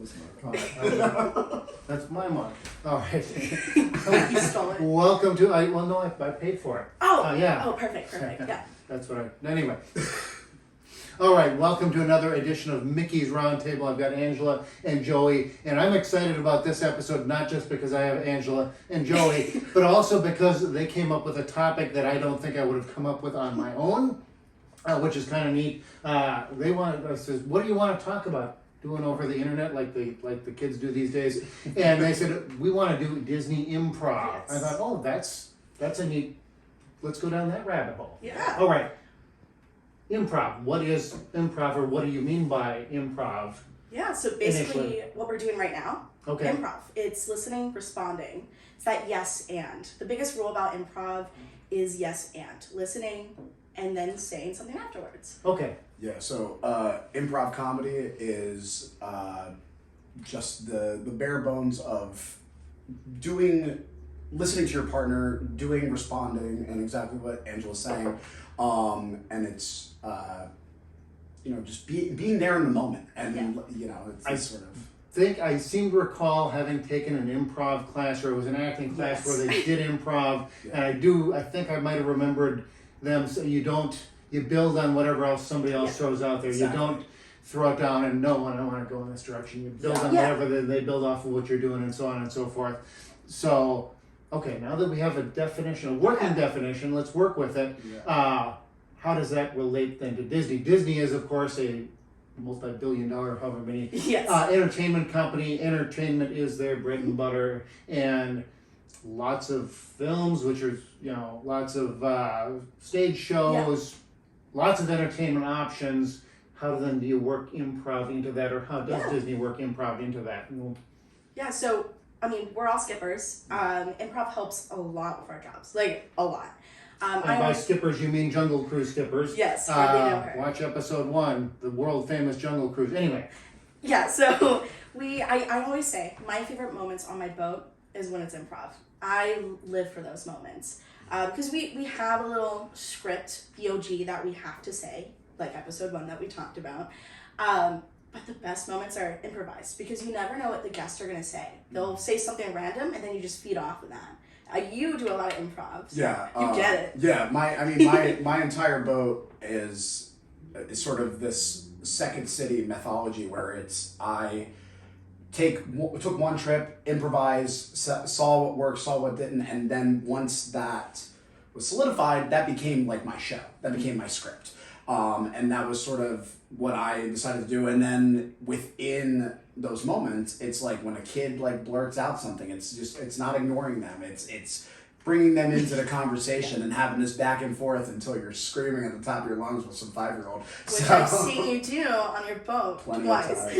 this All mug. right, that's my mug. All right. You stole it. Welcome to, I paid for it. Oh, yeah. Oh, perfect. Yeah. That's what anyway. All right, welcome to another edition of Mickey's Roundtable. I've got Angela and Joey, and I'm excited about this episode, not just because I have Angela and Joey, but also because they came up with a topic that I don't think I would have come up with on my own, which is kind of neat. They wanted us to, what do you want to talk about? Doing over the internet like the kids do these days. And they said, we want to do Disney improv. Yes. I thought, oh, that's a neat, let's go down that rabbit hole. Yeah. All right. Improv. What is improv, or what do you mean by improv? Yeah, so basically Initially. what we're doing right now, Okay. improv. It's listening, responding. It's that yes and. The biggest rule about improv is yes and. Listening and then saying something afterwards. Okay. Yeah, so improv comedy is just the bare bones of listening to your partner, responding, and exactly what Angela's saying. And it's, just being there in the moment. And, it's sort of... I seem to recall having taken an improv class, or it was an acting class Yes. where they did improv, and I think I might have remembered them. So you build on whatever else somebody else throws out there. Exactly. You don't throw it down and no, I don't want to go in this direction. You build on whatever they build off of what you're doing, and so on and so forth. So, okay, now that we have a definition, a working definition, let's work with it. Yeah. How does that relate then to Disney? Disney is, of course, a multi-billion-dollar, however many, entertainment company. Entertainment is their bread and butter, and lots of films, which are, lots of stage shows, lots of entertainment options. How then do you work improv into that, or how does Disney work improv into that? Yeah, so, we're all skippers. Improv helps a lot with our jobs, like a lot. And by skippers, you mean Jungle Cruise skippers. Yes, hardly know her. Watch episode 1, the world famous Jungle Cruise. Anyway. Yeah, so I always say my favorite moments on my boat is when it's improv. I live for those moments. Because we have a little script, BOG, that we have to say, like episode 1 that we talked about. But the best moments are improvised, because you never know what the guests are going to say. They'll say something random, and then you just feed off of that. You do a lot of improv, so you get it. Yeah, my entire boat is sort of this second city mythology where I took one trip, improvised, saw what worked, saw what didn't, and then once that was solidified, that became like my show. That became my script. And that was sort of what I decided to do. And then within those moments, it's like when a kid blurts out something, it's not ignoring them. It's bringing them into the conversation and having this back and forth until you're screaming at the top of your lungs with some 5-year-old. Which I've seen you do on your boat twice.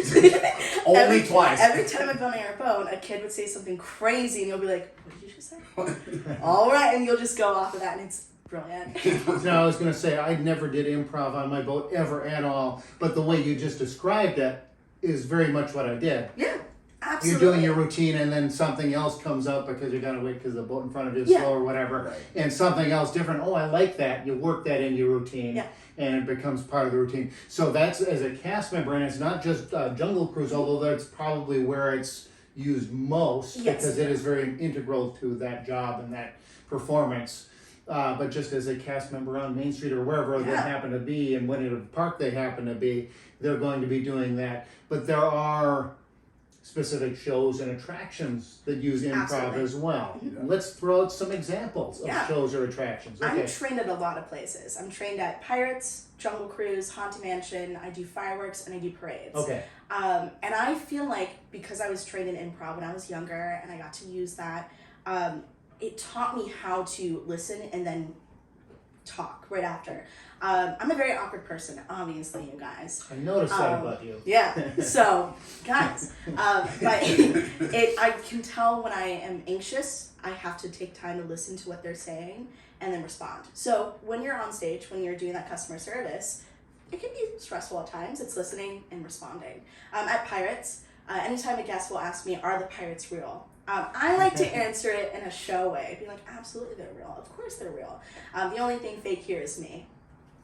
Only twice. Every time I've been on your boat, a kid would say something crazy, and you'll be like, "What did you just say?" All right, and you'll just go off of that, and it's brilliant. Now, I was going to say, I never did improv on my boat ever at all, but the way you just described it is very much what I did. Yeah, absolutely. You're doing your routine, and then something else comes up because you're going to wait because the boat in front of you is slow or whatever, Right. and something else different. Oh, I like that. You work that into your routine, and it becomes part of the routine. So that's as a cast member, and it's not just Jungle Cruise, although that's probably where it's used most, because it is very integral to that job and that performance. But just as a cast member on Main Street or wherever they happen to be, and whatever park they happen to be, they're going to be doing that. But there are specific shows and attractions that use improv as well. Yeah. Let's throw out some examples of shows or attractions. Okay. I'm trained at a lot of places. I'm trained at Pirates, Jungle Cruise, Haunted Mansion. I do fireworks and I do parades. Okay. And I feel like because I was trained in improv when I was younger and I got to use that, it taught me how to listen and then talk right after. I'm a very awkward person, obviously, you guys. I noticed that about you. Yeah, so, guys, but I can tell when I am anxious, I have to take time to listen to what they're saying and then respond. So when you're on stage, when you're doing that customer service, it can be stressful at times. It's listening and responding. At Pirates, anytime a guest will ask me, are the pirates real? I like to answer it in a show way. Be like, absolutely they're real. Of course they're real. The only thing fake here is me.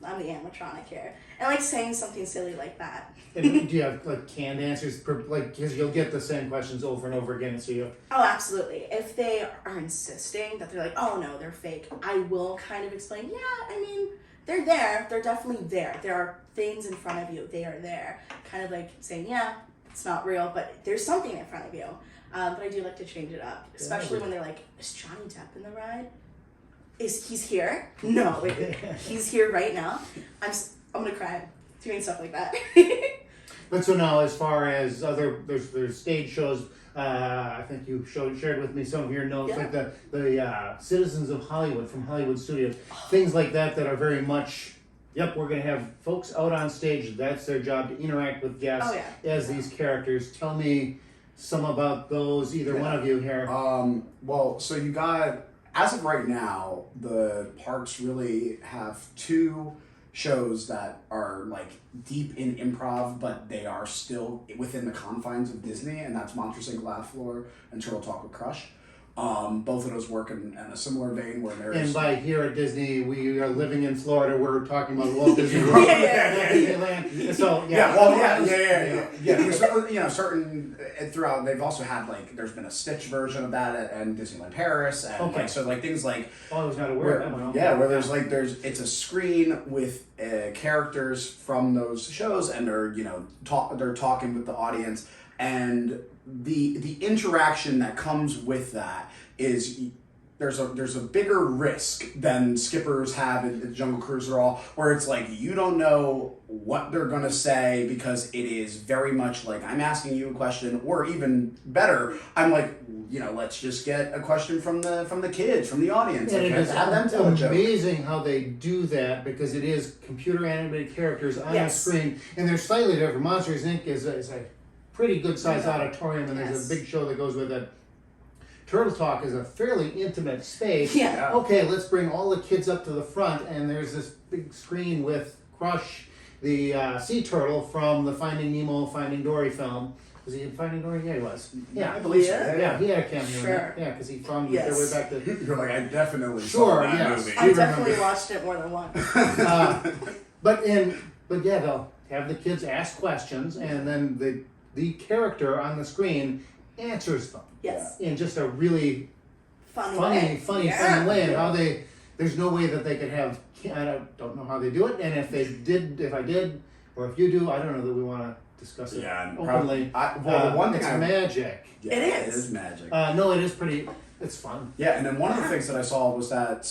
I'm the animatronic here, and like saying something silly like that. And do you have like canned answers? Because you'll get the same questions over and over again. So you. Oh, absolutely. If they are insisting that they're like, oh no, they're fake, I will kind of explain. Yeah, I mean, they're there. They're definitely there. There are things in front of you. They are there. Kind of like saying, yeah, it's not real, but there's something in front of you. But I do like to change it up, especially when they're like, is Johnny Depp in the ride? He's here? No, he's here right now. I'm gonna cry doing stuff like that. But so now, as far as there's stage shows. I think you shared with me some of your notes, like the Citizens of Hollywood from Hollywood Studios, things like that are very much. Yep, we're gonna have folks out on stage. That's their job, to interact with guests as these characters. Tell me some about those. Either one of you here. Well, so you got, as of right now, the parks really have 2 shows that are like deep in improv, but they are still within the confines of Disney, and that's Monsters Inc. Laugh Floor and Turtle Talk with Crush. Both of those work in a similar vein where there's... And by here at Disney, we are living in Florida. We're talking about Walt Disney World. Yeah. So There's, certain throughout. They've also had like there's been a Stitch version of that at Disneyland Paris, and things like. Oh, I was not aware of that one. Where it's a screen with characters from those shows, and they're they're talking with the audience. And the interaction that comes with that is there's a bigger risk than skippers have in Jungle Cruise or all, where it's like you don't know what they're gonna say, because it is very much like I'm asking you a question, or even better, I'm like, let's just get a question from the kids, from the audience. And like, it is have them tell a joke. Amazing how they do that, because it is computer animated characters on the screen, and they're slightly different. Monsters Inc. is a pretty good sized auditorium, and there's a big show that goes with it. Turtle Talk is a fairly intimate space. Yeah. Okay, let's bring all the kids up to the front, and there's this big screen with Crush, the sea turtle from the Finding Nemo, Finding Dory film. Was he in Finding Dory? Yeah, he was. Yeah, I believe so. Yeah, he had a cameo in Sure. that. Yeah, because he found their way back to. You're like, I definitely Sure, saw that yes. movie. I definitely watched it more than once. But yeah, they'll have the kids ask questions, and then the character on the screen answers them. Yes. In just a really funny way. way, and how there's no way that they could have. I don't know how they do it, and if I did, or if you do, I don't know that we want to discuss it openly. The one thing it's magic. Yeah, It is magic. No, it is pretty. It's fun. Yeah, and then one of the things that I saw was that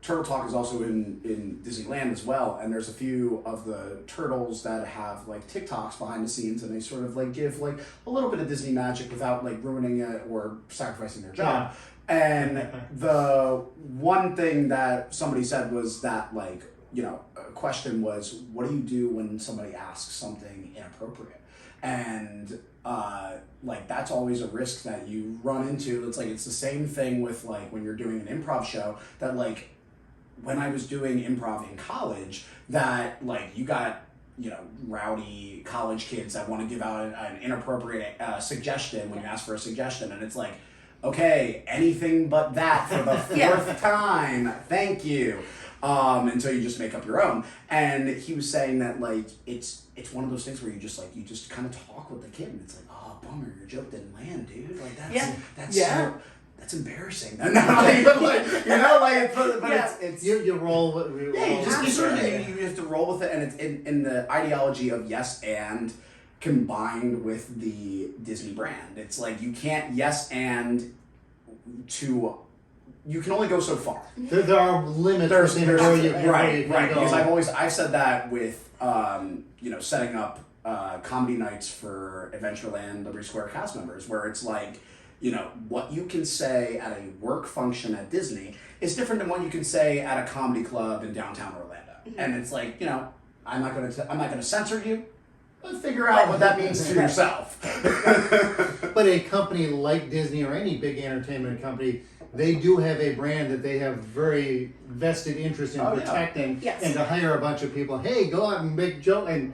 Turtle Talk is also in Disneyland as well, and there's a few of the turtles that have like TikToks behind the scenes, and they sort of like give like a little bit of Disney magic without like ruining it or sacrificing their job. And the one thing that somebody said was that like, a question was, what do you do when somebody asks something inappropriate? And that's always a risk that you run into. It's like, it's the same thing with like when you're doing an improv show, that like when I was doing improv in college, that like you got, rowdy college kids that want to give out an inappropriate suggestion when you ask for a suggestion. And it's like, okay, anything but that for the 4th time. Thank you. Until you just make up your own. And he was saying that like it's one of those things where you just kind of talk with the kid, and it's like, oh, bummer, your joke didn't land, dude. Like that's embarrassing. But it's you roll with you have to roll with it, and it's in the ideology of yes and combined with the Disney brand. It's like you can't yes and to. You can only go so far. There are limits. There's right. Because I've said that with setting up comedy nights for Adventureland Liberty Square cast members, where it's like, what you can say at a work function at Disney is different than what you can say at a comedy club in downtown Orlando. Mm-hmm. And it's like, I'm not gonna censor you. But figure out what that means to yourself. But a company like Disney or any big entertainment company, they do have a brand that they have very vested interest in protecting, and to hire a bunch of people, hey, go out and make joke, and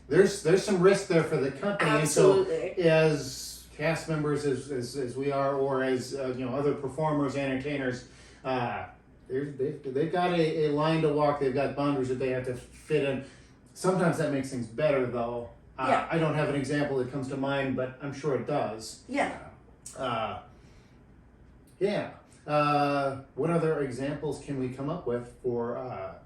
there's some risk there for the company. Absolutely. And so as cast members as we are, or as other performers, entertainers, they've got a line to walk. They've got boundaries that they have to fit in. Sometimes that makes things better, though. Yeah. I don't have an example that comes to mind, but I'm sure it does. Yeah. What other examples can we come up with for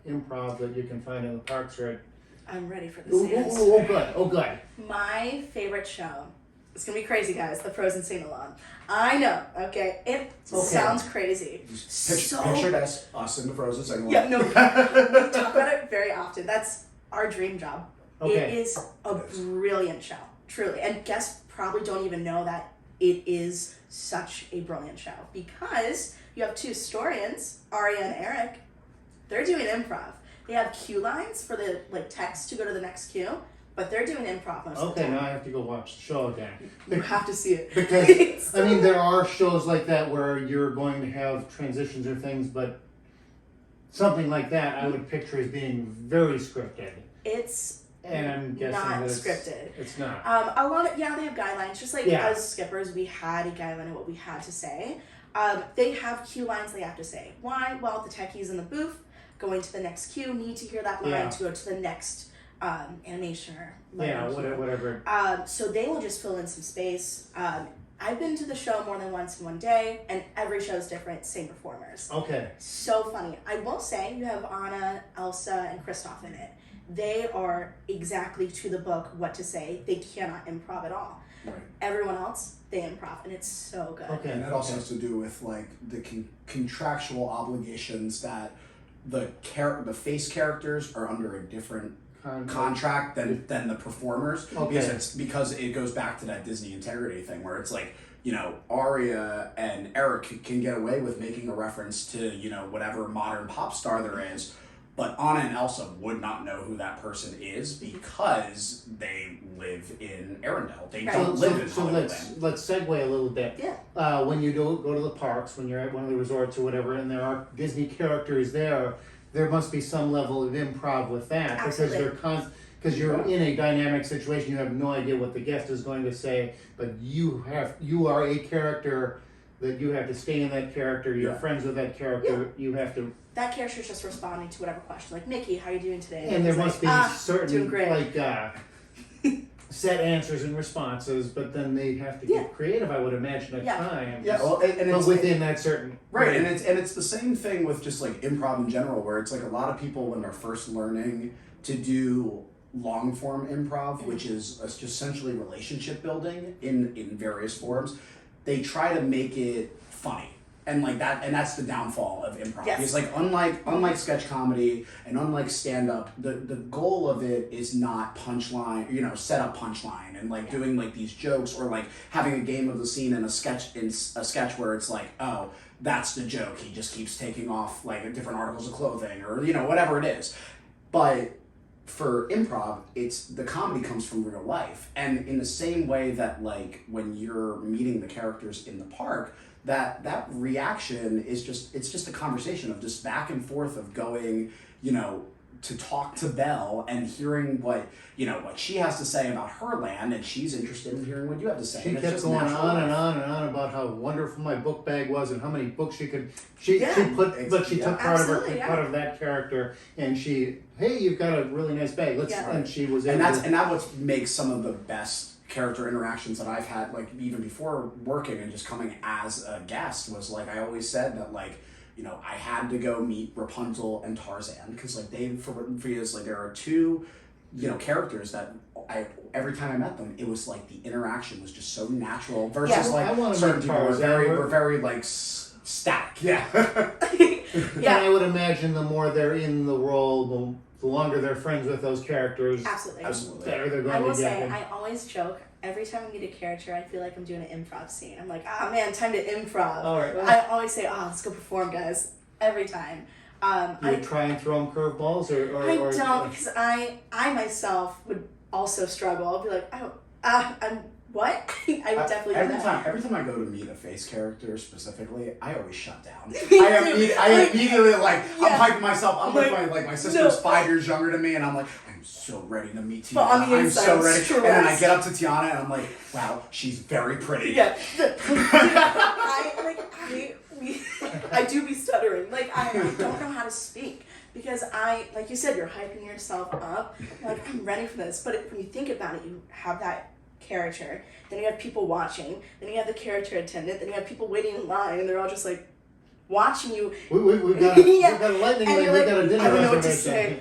improv that you can find in the parks? Or I'm ready for this oh, answer. oh, good. Oh, good. My favorite show. It's gonna be crazy, guys. The Frozen sing-along. I know. Okay, it sounds crazy. Picture this, us in the Frozen sing-along. Yeah, no. We talk about it very often. That's our dream job. Okay. It is a brilliant show, truly. And guests probably don't even know that it is such a brilliant show because you have two historians, Aria and Eric. They're doing improv. They have cue lines for the text to go to the next cue, but they're doing improv most of the Okay, time. now I have to go watch the show again. You have to see it. Because, I mean, there are shows like that where you're going to have transitions or things, but something like that I would picture as being very scripted. It's And I'm guessing not that scripted. It's not. A lot of, they have guidelines. Just like as skippers, we had a guideline of what we had to say. They have cue lines they have to say. Why? Well, the techies in the booth going to the next cue need to hear that line to go to the next animation or whatever. So they will just fill in some space. I've been to the show more than once in one day, and every show is different, same performers. Okay. So funny. I will say you have Anna, Elsa, and Kristoff in it. They are exactly to the book what to say. They cannot improv at all. Right. Everyone else, they improv, and it's so good. Okay. And that also has to do with the contractual obligations that the face characters are under a different contract than the performers. Okay. Because it goes back to that Disney integrity thing where it's like, Aria and Eric can get away with making a reference to, whatever modern pop star there is, but Anna and Elsa would not know who that person is because they live in Arendelle. They don't live in Hollywood. So let's segue a little bit. Yeah. When you go to the parks, when you're at one of the resorts or whatever, and there are Disney characters there must be some level of improv with that. Absolutely. Because you're in a dynamic situation, you have no idea what the guest is going to say, but you are a character that you have to stay in that character. You're friends with that character. You have to. That character's just responding to whatever question. Like, Mickey, how are you doing today? And there must be doing certain great. set answers and responses, but then they have to get creative, I would imagine, at times. Yeah, well, and but it's within that certain and it's the same thing with just like improv in general, where it's like a lot of people when they're first learning to do long form improv, which is just essentially relationship building in various forms, they try to make it funny. And that's the downfall of improv. Yes. It's like unlike sketch comedy and unlike stand up, the goal of it is not punchline, set up punchline and doing these jokes or having a game of the scene in a sketch where it's like, oh, that's the joke. He just keeps taking off different articles of clothing or whatever it is. But for improv, it's the comedy comes from real life. And in the same way that when you're meeting the characters in the park, that reaction is just a conversation of just back and forth of going, to talk to Belle and hearing what she has to say about her land, and she's interested in hearing what you have to say. She kept going on and on about how wonderful my book bag was and how many books she took part of that character, and hey, you've got a really nice bag. And she was able and that's what makes some of the best character interactions that I've had, even before working and just coming as a guest, was I always said that I had to go meet Rapunzel and Tarzan because there are two characters that every time I met them, it was the interaction was just so natural versus certain people were very static. Yeah. And I would imagine the more they're in the role, the longer they're friends with those characters, Absolutely. better they're going I will to get. say, I always joke, every time I meet a character, I feel like I'm doing an improv scene. I'm like, man, time to improv. All right. I always say, let's go perform, guys. Every time. You try and throw them curveballs, or I don't, because I myself would also struggle. I'll be like, I'm what? I would definitely do that. Every time I go to meet a face character specifically, I always shut down. I immediately I'm hyping myself. I'm with my sister's 5 years younger than me, and I'm like, I'm so ready to meet Tiana. But on the I'm inside, so ready. stressed. And then I get up to Tiana, and I'm like, wow, she's very pretty. Yeah. I I do be stuttering. Like, I don't know how to speak. Because like you said, you're hyping yourself up. You're like, I'm ready for this. But when you think about it, you have that character. Then you have people watching. Then you have the character attendant. Then you have people waiting in line. And they're all just like watching you. We've got we've got a lightning lane. We've got a dinner I don't know what to reservation. say.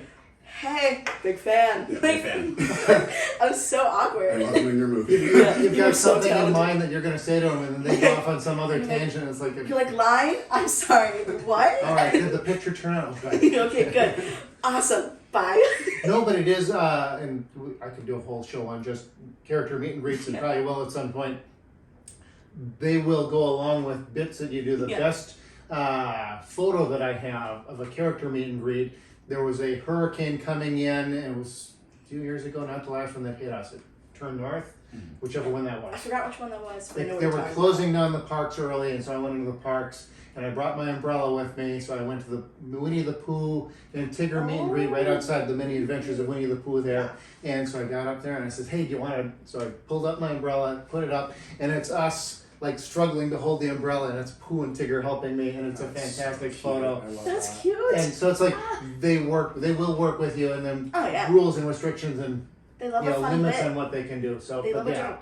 Hey, big fan. Yeah, big fan. I'm so I awkward. love doing your movie. You've You're got so something in talented. mind that you're going to say to them, and then they go off on some other tangent. It's like, You're like, line? I'm sorry. What? all right, did the picture turn out? Okay. Okay, good. Awesome. Bye. No, but it is, and I could do a whole show on just character meet and greets, and probably will at some point. They will go along with bits that you do. The best photo that I have of a character meet and greet, there was a hurricane coming in, and it was a few years ago, not the last one that hit us. It turned north, whichever one that I was. forgot which one that was. But I know what They you're were talking closing down the parks early, and so I went into the parks, and I brought my umbrella with me, so I went to the Winnie the Pooh and Tigger meet and greet right outside the Mini Adventures of Winnie the Pooh there. And so I got up there, and I said, hey, do you want to, so I pulled up my umbrella, put it up, and it's us, like, struggling to hold the umbrella, and it's Pooh and Tigger helping me, and it's a fantastic photo. I love That's that. cute. And so it's like, they will work with you, and then Oh, yeah. rules and restrictions and They love a fun limits bit. on what they can do. So, They but love a yeah. joke.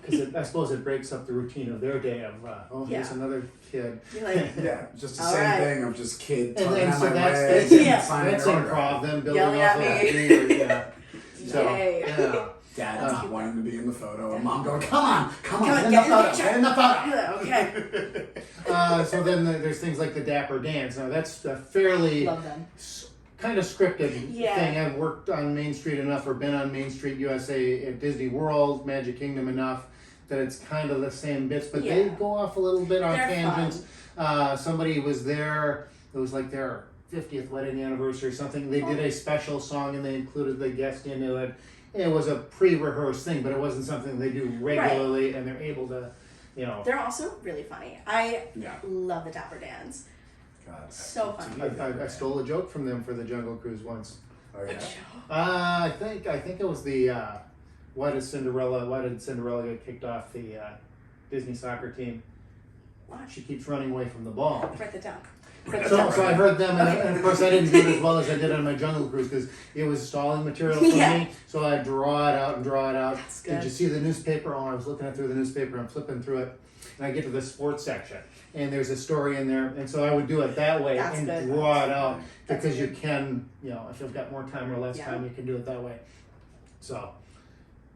Because I suppose it breaks up the routine of their day of, here's another kid. You're like, Yeah, just the All same right. thing of just kid And tugging then at so my that's legs Yeah. and signing that's their autograph. improv, them building Yelling off at of me. that. Yeah. So, Yay. yeah. Dad That's not cute. wanting to be in the photo, and mom going, come on, Come on, get in the get in the photo, picture." get in the photo. Okay. So then there's things like the Dapper Dance. Now that's a fairly Love them. kind of scripted Yeah. thing. I've worked on Main Street enough, or been on Main Street USA at Disney World, Magic Kingdom enough that it's kind of the same bits, but they Yeah. go off a little bit on They're tangents. Somebody was there. It was like their 50th wedding anniversary or something. They did a special song and they included the guest into it. It was a pre-rehearsed thing, but it wasn't something they do regularly, and they're able to, They're also really funny. I Yeah. love the Dapper Dance. God, So funny. I stole a joke from them for the Jungle Cruise once. Oh, yeah. I think it was the why did Cinderella get kicked off the Disney soccer team? Why? She keeps running away from the ball. Write that down. So I heard them, and of course I didn't do it as well as I did on my Jungle Cruise because it was stalling material for Yeah. me. So I draw it out and draw it out. That's good. Did you see the newspaper? Oh, I was looking through the newspaper. I'm flipping through it, and I get to the sports section, and there's a story in there, and so I would do it that way That's and good. draw it out That's because you good. can, if you've got more time or less Yeah. time, you can do it that way. So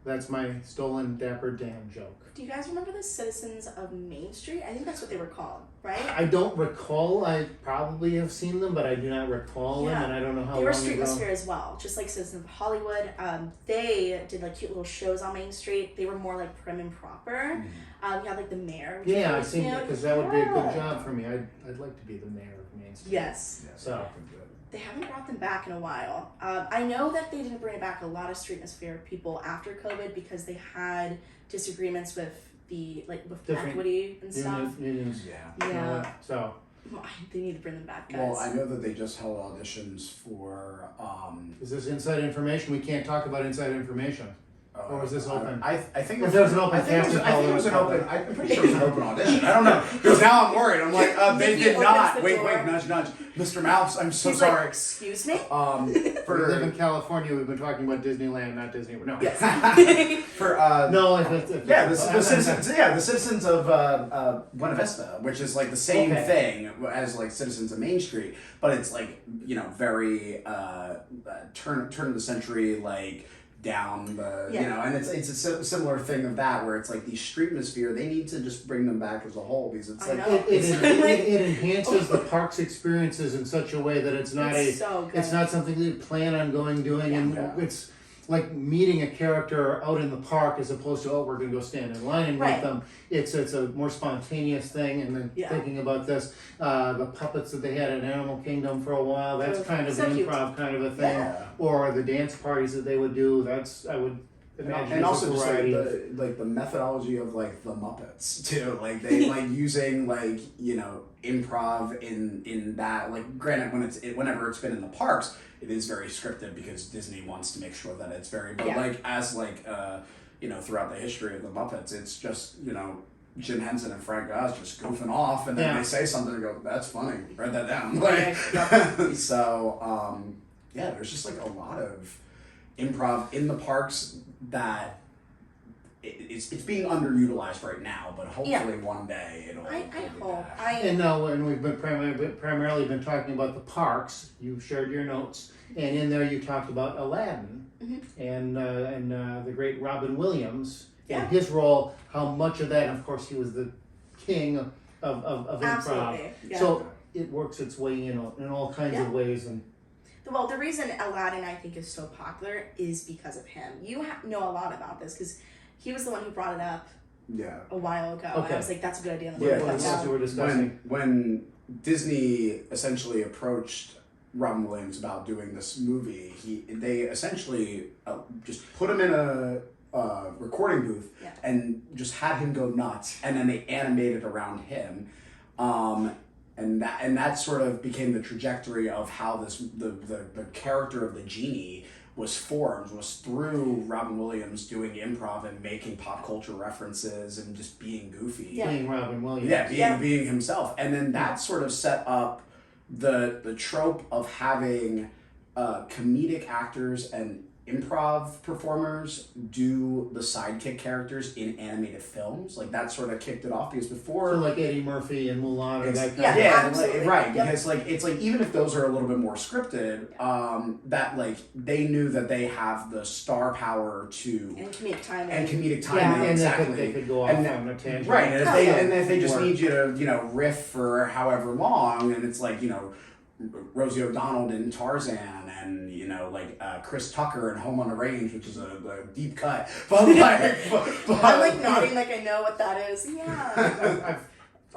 that's my stolen Dapper Dan joke. Do you guys remember the Citizens of Main Street? I think that's what they were called, right? I don't recall. I probably have seen them, but I do not recall them, Yeah. and I don't know how They were long ago. streetmosphere as well, just like Citizens of Hollywood. They did like cute little shows on Main Street. They were more like prim and proper. You had like the mayor. Which Yeah, I was think cute. because that would be a good Yeah. job for me. I'd like to be the mayor of Main Street. Yes. Yeah, So- good. They haven't brought them back in a while. I know that they didn't bring back a lot of streetmosphere people after COVID because they had disagreements with with Different equity and stuff. Unions. Yeah. Yeah. So They need to bring them back, guys. Well, I know that they just held auditions for. is this inside information? We can't talk about inside information. Or is this open? I think If there was an open I think it was, casting I think call, it was it an was open. public. I'm pretty sure it was an open audition. I don't know because now I'm worried. I'm like, they Nikki did opens not. the Wait, door. nudge, nudge. Mr. Mouse, I'm so He's sorry. like, excuse me? We live in For California. We've been talking about Disneyland, not Disney. No. Yes. for No, if yeah, the citizens. Yeah, the citizens of Buena Vista, which is like the same Okay. thing as like citizens of Main Street, but it's like very turn of the century like. Down the and it's a similar thing of that where it's like these streetmosphere they need to just bring them back as a whole because it's I like know. It enhances the park's experiences in such a way that it's not It's so good. it's not something that you plan on doing, and Yeah. it's like meeting a character out in the park as opposed to we're gonna go stand in line and meet Right. them. It's a more spontaneous thing, and then Yeah. thinking about this, the puppets that they had in Animal Kingdom for a while. That's Oh, kind of so an cute. improv kind of a thing, Yeah. or the dance parties that they would do. I would imagine and there's also a just like variety. the methodology of like the Muppets too like they like using like improv in that like granted whenever it's been in the parks it is very scripted because Disney wants to make sure that it's very but Yeah. like as throughout the history of the Muppets it's just Jim Henson and Frank Oz just goofing off, and then Yeah. they say something and go, "That's funny." Write that down. Yeah. So yeah, there's just like a lot of improv in the parks that it's being underutilized right now, but hopefully one day it'll. I be hope. back. And now, when we've been primarily been talking about the parks, you shared your notes, and in there you talked about Aladdin and the great Robin Williams and his role. How much of that, of course, he was the king of improv. Absolutely. Yeah. So it works its way in all kinds of ways. And Well, the reason Aladdin I think is so popular is because of him. You know a lot about this because he was the one who brought it up a while ago. Okay. And I was like, that's a good idea. Yeah, what Let's else go. we were discussing. When Disney essentially approached Robin Williams about doing this movie, they essentially just put him in a recording booth and just had him go nuts, and then they animated around him, and that sort of became the trajectory of how the character of the genie was formed, was through Robin Williams doing improv and making pop culture references and just being goofy. being Robin Williams. Yeah, being himself. And then that sort of set up the trope of having comedic actors and improv performers do the sidekick characters in animated films. Like that sort of kicked it off because before So like Eddie Murphy and Mulan or that kind Yeah, of yeah, absolutely. right. Yep. Because like it's like even if those are a little bit more scripted, that like they knew that they have the star power to And comedic timing. comedic timing and exactly. they could go off And on a tangent. Right, and if they just Work. need you to riff for however long, and it's like Rosie O'Donnell in Tarzan, and Chris Tucker in Home on the Range, which is a deep cut, but I'm like nodding like I know what that is. Yeah.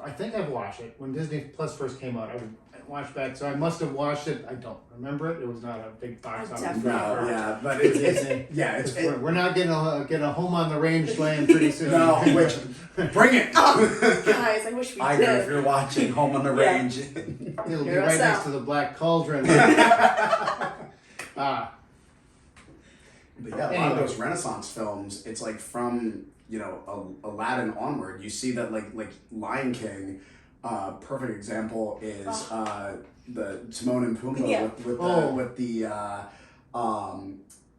I think I've watched it when Disney Plus first came out. I watched that, so I must have watched it. I don't remember it. It was not a big box office. Definitely. No, yeah, but it's We're not getting a Home on the Range land pretty soon. no, which bring it. Guys, I wish we Iger, if did. you're watching Home on the Yeah. Range. It'll be Hear us right next out. to the Black Cauldron. But yeah, a lot of those Renaissance films, it's like from Aladdin onward. You see that like Lion King, perfect example is the Timon and Pumbaa with the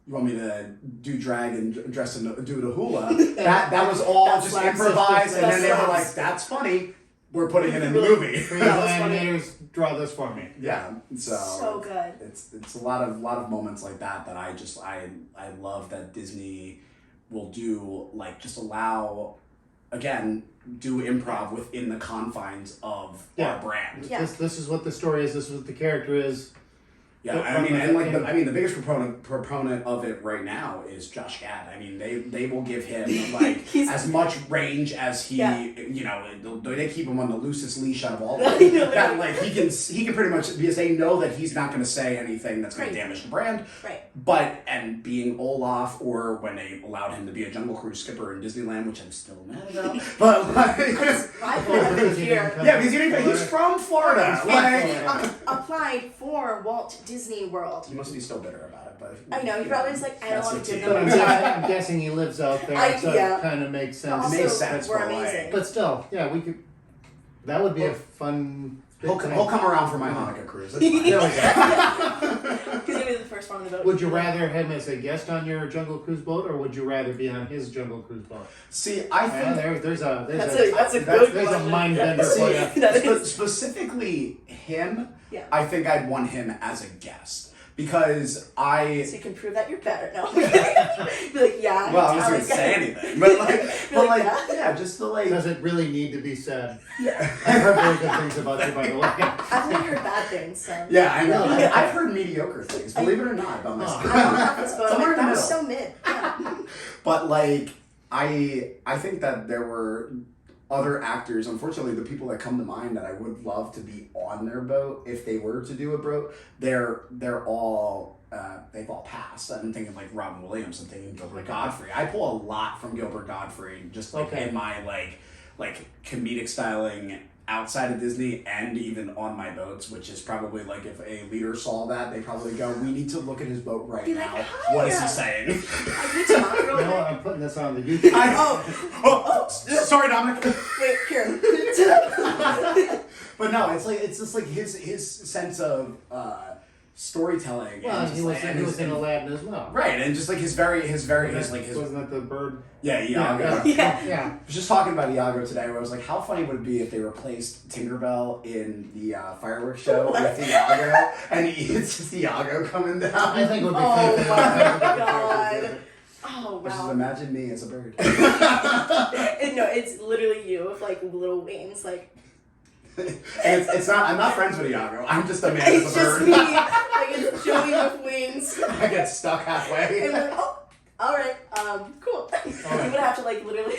you want me to do drag and dress and do the hula? That was all That's just like- improvised, and then they were that's- like, "That's funny. We're putting it in the movie." Please, That was funny. animators, draw this for me. Yeah, So good. It's a lot of moments like that I love that Disney will do, like just allow, again, do improv within the confines of our brand. Yeah. This is what the story is. This is what the character is. Yeah, I mean, and like the biggest proponent of it right now is Josh Gad. I mean, they will give him like as much range as he, they keep him on the loosest leash out of all of them. That like he can pretty much, because they know that he's not going to say anything that's going to damage the brand. Right. But and being Olaf, or when they allowed him to be a Jungle Cruise skipper in Disneyland, which I'm still mad about, but like, I put here. yeah, because he's from Florida. Like, Applied for Walt Disney World. he must be still bitter about it, but I know, he probably was like, I don't That's want to the give But them tea. I'm guessing he lives out there, so Yeah. it kind of makes But sense. also, makes sense, we're but, like- amazing. But still, yeah, we could. That would be a fun. he'll come around for my Hanukkah cruise. It's fine. There we go. Because he was the first one to vote. Would you rather him as a guest on your Jungle Cruise boat, or would you rather be on his Jungle Cruise boat? See, I Yeah, think there's a That's a good there's a question. mind bender for you. That is. specifically him. Yeah. I think I'd want him as a guest because I. So you can prove that you're better. No. Be like, yeah. Well, I wasn't gonna say anything, but like, yeah. yeah, just to like. Does it really need to be said? Yeah. I've heard very good things about you, by the way. I've only heard bad things, so. Yeah, I know. Really? I've heard mediocre things. Believe it or not, about myself. I don't have this boat. Somewhere Like, in the that was middle. so mid. Yeah. But like, I think that there were other actors. Unfortunately, the people that come to mind that I would love to be on their boat if they were to do a boat, they're all they've all passed. I'm thinking like Robin Williams. I'm thinking Gilbert Godfrey. I pull a lot from Gilbert Godfrey, just like in my like comedic styling outside of Disney and even on my boats, which is probably like if a leader saw that, they probably go, "We need to look at his boat right Be now. like, What is he "Hiya." saying?" I need to talk real No, quick. I'm putting this on the YouTube. I- Oh, Sorry, Dominic. Wait, here. But no, it's just like his sense of storytelling. Well, and he just was, like, he and was his, in Aladdin as well. right, and just like his Wasn't that the bird? Iago. Yeah. I was just talking about Iago today, where I was like, how funny would it be if they replaced Tinkerbell in the fireworks show with Iago, and it's just Iago coming down. I think it would be Oh fantastic. my god. Oh Which is wow. imagine me as a bird. No, it's literally you with like little wings, like. And it's not. I'm not friends with Iago. I'm just a man It's as a just bird. me, like it's Joey with wings. I get stuck halfway. And we're like, oh, all right, cool. You would have to like literally.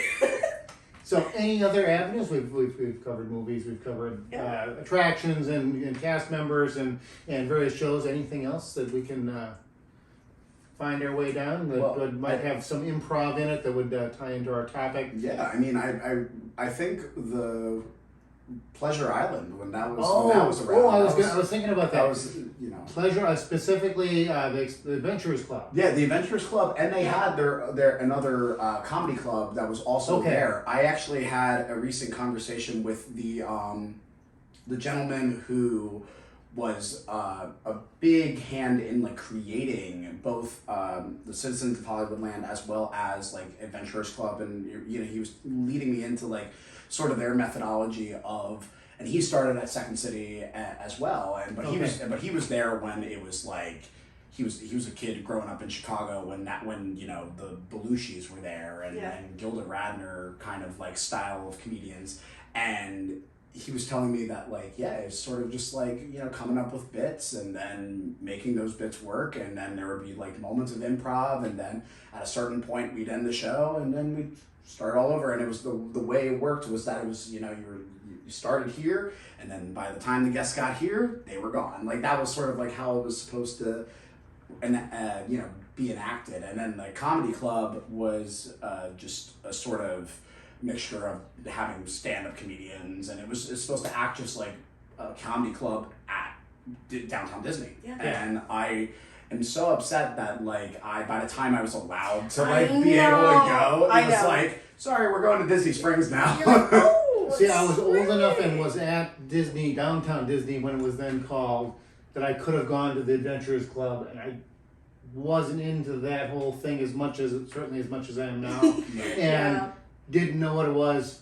So, any other avenues? We've covered movies, we've covered attractions and cast members and various shows. Anything else that we can find our way down that might have some improv in it that would tie into our topic? Yeah, I mean, I think the Pleasure Island when that was around. I was thinking about that. That was Pleasure, specifically the Adventurers Club. Yeah, the Adventurers Club, and they had their another comedy club that was also there. I actually had a recent conversation with the gentleman who was a big hand in like creating both the Citizens of Hollywoodland as well as like Adventurers Club, and he was leading me into like sort of their methodology of. And he started at Second City as well, but he was there when it was like he was a kid growing up in Chicago when the Belushis were there and Gilda Radner kind of like style of comedians, and he was telling me that like it's sort of just like coming up with bits and then making those bits work, and then there would be like moments of improv, and then at a certain point we'd end the show and then we'd start all over, and it was the way it worked was that it was you started here, and then by the time the guests got here, they were gone. Like that was sort of like how it was supposed to, be enacted. And then the comedy club was just a sort of mixture of having stand-up comedians, and it's supposed to act just like a comedy club at downtown Disney. Yeah. And I am so upset that like by the time I was allowed to I like be able to go, I it was know. like, sorry, we're going to Disney Springs now. You're like, oh. See, I was old enough and was at Disney, downtown Disney, when it was then called, that I could have gone to the Adventurers Club, and I wasn't into that whole thing as much as I am now, and didn't know what it was.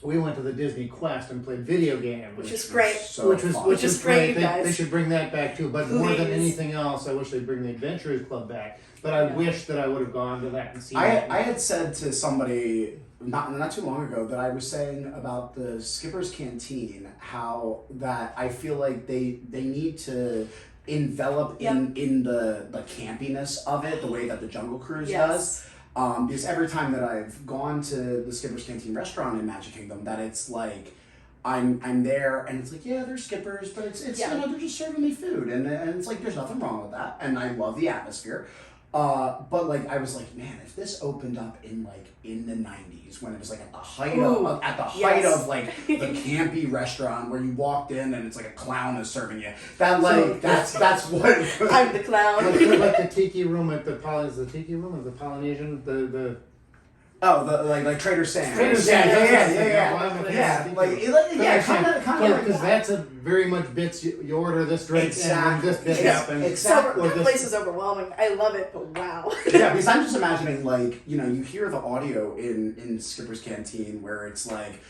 We went to the Disney Quest and played video games, Which is great. Which is great. you guys. They should bring that back too. But more than Please. anything else, I wish they'd bring the Adventurers Club back. But I wish that I would have gone to that and seen that. I had said to somebody not too long ago that I was saying about the Skipper's Canteen, how that I feel like they need to envelop in the campiness of it the way that the Jungle Cruise does. Because every time that I've gone to the Skipper's Canteen restaurant in Magic Kingdom, that it's like I'm there and it's like they're skippers, but it's they're just serving me food, and it's like there's nothing wrong with that, and I love the atmosphere. But like I was like, man, if this opened up in the 90s when it was like at the height of like the campy restaurant where you walked in and it's like a clown is serving you, that's what I'm the clown. like the tiki room at the tiki room of the Polynesian like Trader Sam's. Trader Sam's. Because that's a very much bits. You order this drink and this bit happens. That place is overwhelming. I love it, but wow. Yeah, because I'm just imagining you hear the audio in Skipper's Canteen where it's like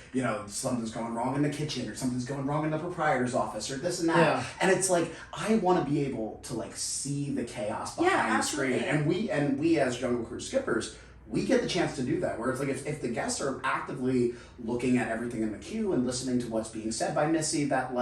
something's going wrong in the kitchen or something's going wrong in the proprietor's office or this and that, and it's like I want to be able to see the chaos behind the screen, and we as Jungle Cruise skippers. We get the chance to do that, where it's like if the guests are actively looking at everything in the queue and listening to what's being said by Missy, that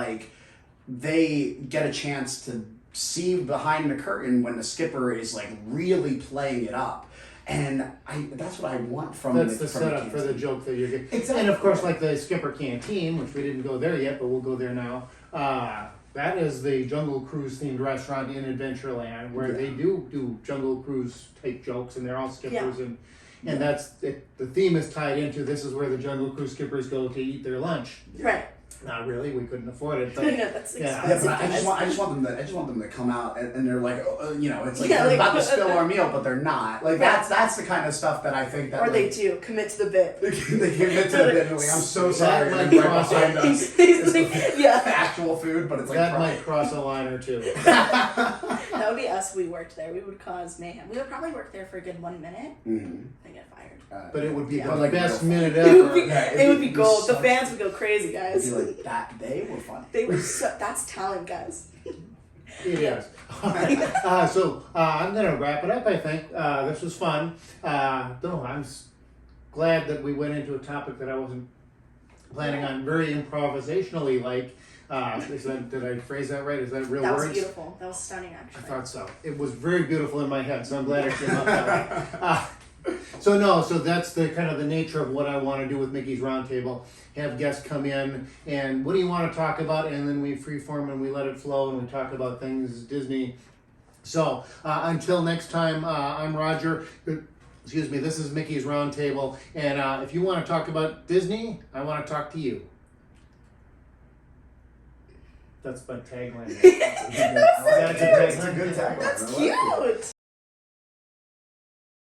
they get a chance to see behind the curtain when the skipper is really playing it up. And that's what I want from the setup for the joke that you're getting. Exactly. And of course, like the Skipper Canteen, which we didn't go there yet, but we'll go there now. That is the Jungle Cruise themed restaurant in Adventureland where they do Jungle Cruise type jokes, and they're all skippers, and that's it. The theme is tied into this is where the Jungle Cruise skippers go to eat their lunch. Right. Not really. We couldn't afford it. I But know that's yeah. expensive. Yeah, but I guys. just want them to come out and they're like, you know, it's like Yeah, they're like- about to spill our meal, but they're not. Like that's the kind of stuff that I think that Or they like, do commit to the bit. they commit to the bit and like, I'm so sorry, That and might then right cross behind us He's is like, the yeah. actual food, but it's like that fried. might cross a line or two. That would be us. We worked there. We would cause mayhem. We would probably work there for a good 1 minute Mhm. and get fired. But it would be Yeah. the Like best real minute It would be, ever. Yeah, it would be gold. The such- fans would go crazy, It'd guys. be like that. They were funny. They were so. That's talent, guys. It Yeah. is. So I'm gonna wrap it up. I think this was fun. No, I'm glad that we went into a topic that I wasn't planning on. Very improvisationally, like. Did I phrase that right? Is that real That words? was beautiful. That was stunning, I actually. thought so. It was very beautiful in my head, so I'm glad it came out that way. So that's the kind of the nature of what I want to do with Mickey's Roundtable. Have guests come in and what do you want to talk about, and then we freeform and we let it flow and we talk about things Disney. So until next time, I'm Roger. Excuse me. This is Mickey's Roundtable, and if you want to talk about Disney, I want to talk to you. That's my tagline. That's a good tagline. That's cute.